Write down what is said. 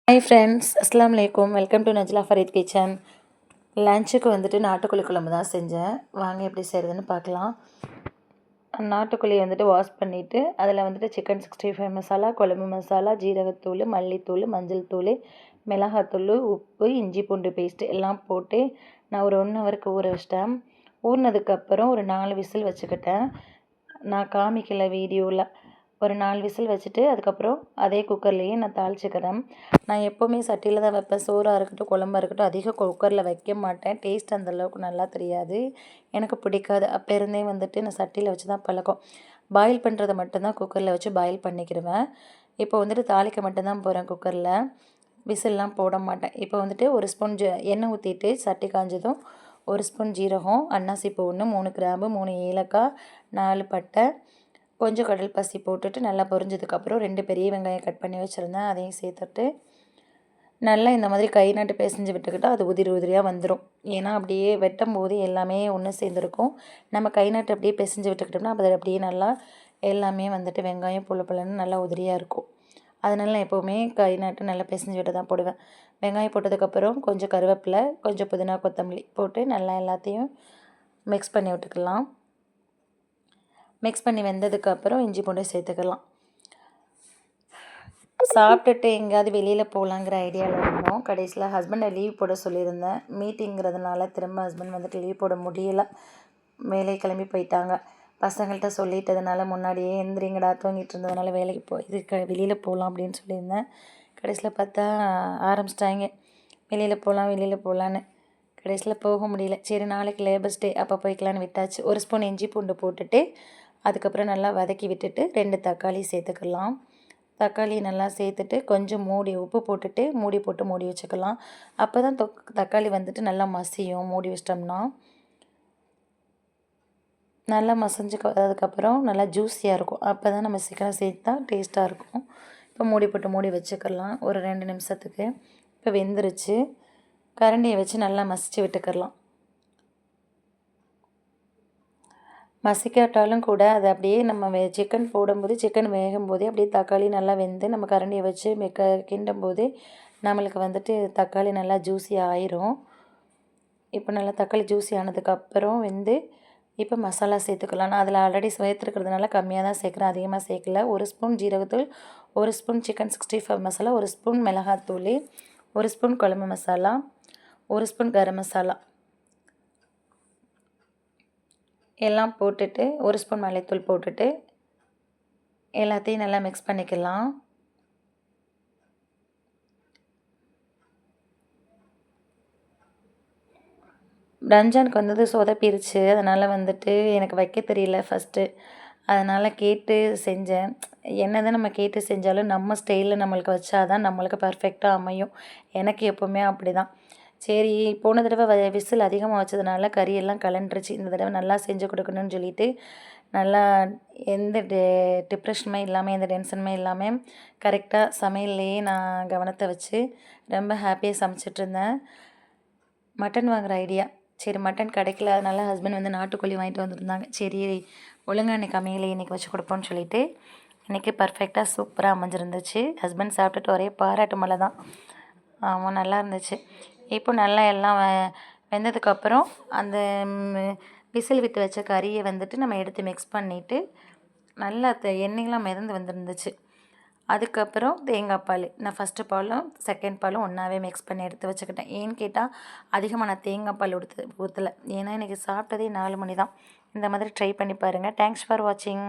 Hi friends, அஸ்ஸலாமு அலைக்கும். Welcome to Najla Fareed kitchen. லஞ்சுக்கு வந்துட்டு நாட்டுக்கோழி குழம்பு தான் செஞ்சேன். வாங்க எப்படி செய்கிறதுன்னு பார்க்கலாம். நாட்டுக்கோழி வந்துட்டு வாஷ் பண்ணிவிட்டு அதில் வந்துட்டு சிக்கன் 65 மசாலா, குழம்பு மசாலா, ஜீரகத்தூள், மல்லித்தூள், மஞ்சள் தூள், மிளகாத்தூள், உப்பு, இஞ்சி பூண்டு பேஸ்ட்டு எல்லாம் போட்டு நான் ஒரு 1 ஹவருக்கு ஊற வச்சிட்டேன். ஊறினதுக்கப்புறம் ஒரு 4 விசில் வச்சுக்கிட்டேன். நான் காமிக்கல வீடியோவில். ஒரு 4 விசில் வச்சுட்டு அதுக்கப்புறம் அதே குக்கர்லேயே நான் தாளிச்சுக்கிறேன். நான் எப்போவுமே சட்டியில் தான் வைப்பேன். சோறாக இருக்கட்டும், குழம்பா இருக்கட்டும், அதிகம் குக்கரில் வைக்க மாட்டேன். டேஸ்ட் அந்தளவுக்கு நல்லா தெரியாது, எனக்கு பிடிக்காது. அப்போ இருந்தே வந்துட்டு நான் சட்டியில் வச்சு தான் பழக்கம். பாயில் பண்ணுறதை மட்டும்தான் குக்கரில் வச்சு பாயில் பண்ணிக்கிடுவேன். இப்போ வந்துட்டு தாளிக்க மட்டும்தான் போகிறேன் குக்கரில். விசில்லாம் போட மாட்டேன். இப்போ வந்துட்டு ஒரு ஸ்பூன் எண்ணெய் ஊற்றிட்டு சட்டி காஞ்சதும் 1 ஸ்பூன் ஜீரகம், அன்னாசி பூ 1, 3 கிராம்பு, 3 ஏலக்காய், 4 பட்டை, கொஞ்சம் கடல் பாசி போட்டுட்டு நல்லா பொரிஞ்சதுக்கப்புறம் 2 பெரிய வெங்காயம் கட் பண்ணி வச்சுருந்தேன், அதையும் சேர்த்துட்டு நல்லா இந்த மாதிரி கை நாட்டு பிசைஞ்சு விட்டுக்கிட்டால் அது உதிரி உதிரியாக வந்துடும். ஏன்னா அப்படியே வெட்டும் போது எல்லாமே ஒன்று சேர்ந்துருக்கும். நம்ம கை நாட்டு அப்படியே பிசைஞ்சு விட்டுக்கிட்டோம்னா அது அப்படியே நல்லா எல்லாமே வந்துட்டு வெங்காயம் புல்லு புல்லுன்னு நல்லா உதிரியாக இருக்கும். அதனால நான் எப்போவுமே கை நாட்டு நல்லா பிசைஞ்சு விட்டு தான் போடுவேன். வெங்காயம் போட்டதுக்கப்புறம் கொஞ்சம் கருவேப்பிலை, கொஞ்சம் புதினா, கொத்தமல்லி போட்டு நல்லா எல்லாத்தையும் மிக்ஸ் பண்ணி விட்டுக்கலாம். மிக்ஸ் பண்ணி வெந்ததுக்கப்புறம் இஞ்சி பூண்டு சேர்த்துக்கலாம். சாப்பிட்டுட்டு எங்கேயாவது வெளியில் போகலாங்கிற ஐடியாவில் இருந்தோம். கடைசியில் ஹஸ்பண்டை லீவ் போட சொல்லியிருந்தேன். மீட்டிங்கிறதுனால திரும்ப ஹஸ்பண்ட் வந்துட்டு லீவ் போட முடியலை. வேலைக்கு கிளம்பி போயிட்டாங்க. பசங்கள்கிட்ட சொல்லிட்டதுனால முன்னாடியே எந்திரிங்கடா தூங்கிட்டு இருந்ததுனால வேலைக்கு வெளியில் போகலாம் அப்படின்னு சொல்லியிருந்தேன். கடைசியில் பார்த்தா ஆரம்பிச்சிட்டாங்க வெளியில் போகலான்னு. கடைசியில் போக முடியல. சரி நாளைக்கு லேபர்ஸ் டே அப்போ போய்க்கலான்னு விட்டாச்சு. 1 ஸ்பூன் இஞ்சி பூண்டு போட்டுட்டு அதுக்கப்புறம் நல்லா வதக்கி விட்டுட்டு 2 தக்காளி சேர்த்துக்கலாம். தக்காளி நல்லா சேர்த்துட்டு கொஞ்சம் உப்பு போட்டுட்டு மூடி வச்சுக்கலாம். அப்போ தான் தக்காளி வந்துட்டு நல்லா மசியும். மூடி வச்சிட்டோம்னா நல்லா மசிஞ்சு அதுக்கப்புறம் நல்லா ஜூஸியாக இருக்கும். அப்போ தான் நம்ம சீக்கிரம் சேர்த்தா டேஸ்ட்டாக இருக்கும். இப்போ மூடி வச்சுக்கலாம் ஒரு 2 நிமிஷத்துக்கு. இப்போ வெந்துருச்சு. கரண்டியை வச்சு நல்லா மசிச்சு விட்டுக்கலாம். மசிக்காட்டாலும் கூட அது அப்படியே நம்ம சிக்கன் போடும்போது சிக்கன் வேகும்போதே அப்படியே தக்காளி நல்லா வெந்து நம்ம கரண்டியை வச்சு கிண்டும் போது நம்மளுக்கு வந்துட்டு தக்காளி நல்லா ஜூஸி ஆயிரும். இப்போ நல்லா தக்காளி ஜூஸி ஆனதுக்கப்புறம் இப்போ மசாலா சேர்த்துக்கலாம். நான் அதில் ஆல்ரெடி சேர்த்துருக்கிறதுனால கம்மியாக தான் சேர்க்குறேன், அதிகமாக சேர்க்கல. 1 ஸ்பூன் ஜீரகத்தூள், 1 ஸ்பூன் சிக்கன் 65 மசாலா, 1 ஸ்பூன் மிளகாத்தூள், 1 ஸ்பூன் குழம்பு மசாலா, 1 ஸ்பூன் கரம் மசாலா எல்லாம் போட்டுட்டு 1 ஸ்பூன் மல்லித்தூள் போட்டுட்டு எல்லாத்தையும் நல்லா மிக்ஸ் பண்ணிக்கலாம். ரம்ஜானுக்கு வந்தது சொதப்பிருச்சு. அதனால் வந்துட்டு எனக்கு வைக்க தெரியல ஃபஸ்ட்டு. அதனால் கேட்டு செஞ்சேன். என்ன தான் நம்ம கேட்டு செஞ்சாலும் நம்ம ஸ்டைலில் நம்மளுக்கு வச்சா தான் நம்மளுக்கு பர்ஃபெக்டாக அமையும். எனக்கு எப்போவுமே அப்படி தான். சரி போன தடவை விசில் அதிகமாக வச்சதுனால கறியெல்லாம் கலண்டுருச்சு. இந்த தடவை நல்லா செஞ்சு கொடுக்கணும்னு சொல்லிட்டு நல்லா எந்த டிப்ரெஷனுமே இல்லாமல் எந்த டென்ஷனுமே இல்லாமல் கரெக்டாக சமையல்லையே நான் கவனத்தை வச்சு ரொம்ப ஹாப்பியாக சமைச்சிட்ருந்தேன். மட்டன் வாங்குகிற ஐடியா. சரி மட்டன் கிடைக்கல, அதனால ஹஸ்பண்ட் வந்து நாட்டுக்கோழி வாங்கிட்டு வந்துருந்தாங்க. சரி ஒழுங்காக இன்றைக்கி அமையலை, இன்றைக்கி வச்சு கொடுப்போன்னு சொல்லிவிட்டு இன்றைக்கி பர்ஃபெக்டாக சூப்பராக அமைஞ்சிருந்துச்சு. ஹஸ்பண்ட் சாப்பிட்டுட்டு ஒரே பாராட்டு மழை தான். ஆமாம், நல்லா இருந்துச்சு. இப்போ நல்லா எல்லாம் வெந்ததுக்கப்புறம் அந்த விசில் விட்டு வச்ச கறியை வந்துட்டு நம்ம எடுத்து மிக்ஸ் பண்ணிவிட்டு நல்லா எண்ணெயெலாம் மிதந்து வந்துருந்துச்சு. அதுக்கப்புறம் தேங்காய் பால், நான் ஃபஸ்ட்டு பாலும் செகண்ட் பாலும் ஒன்றாவே மிக்ஸ் பண்ணி எடுத்து வச்சுக்கிட்டேன். ஏன்னு கேட்டால் அதிகமாக நான் தேங்காய் பால் ஊற்றலை. ஏன்னா இன்றைக்கி சாப்பிட்டதே 4 மணி தான். இந்த மாதிரி ட்ரை பண்ணி பாருங்கள். தேங்க்ஸ் ஃபார் வாட்சிங்.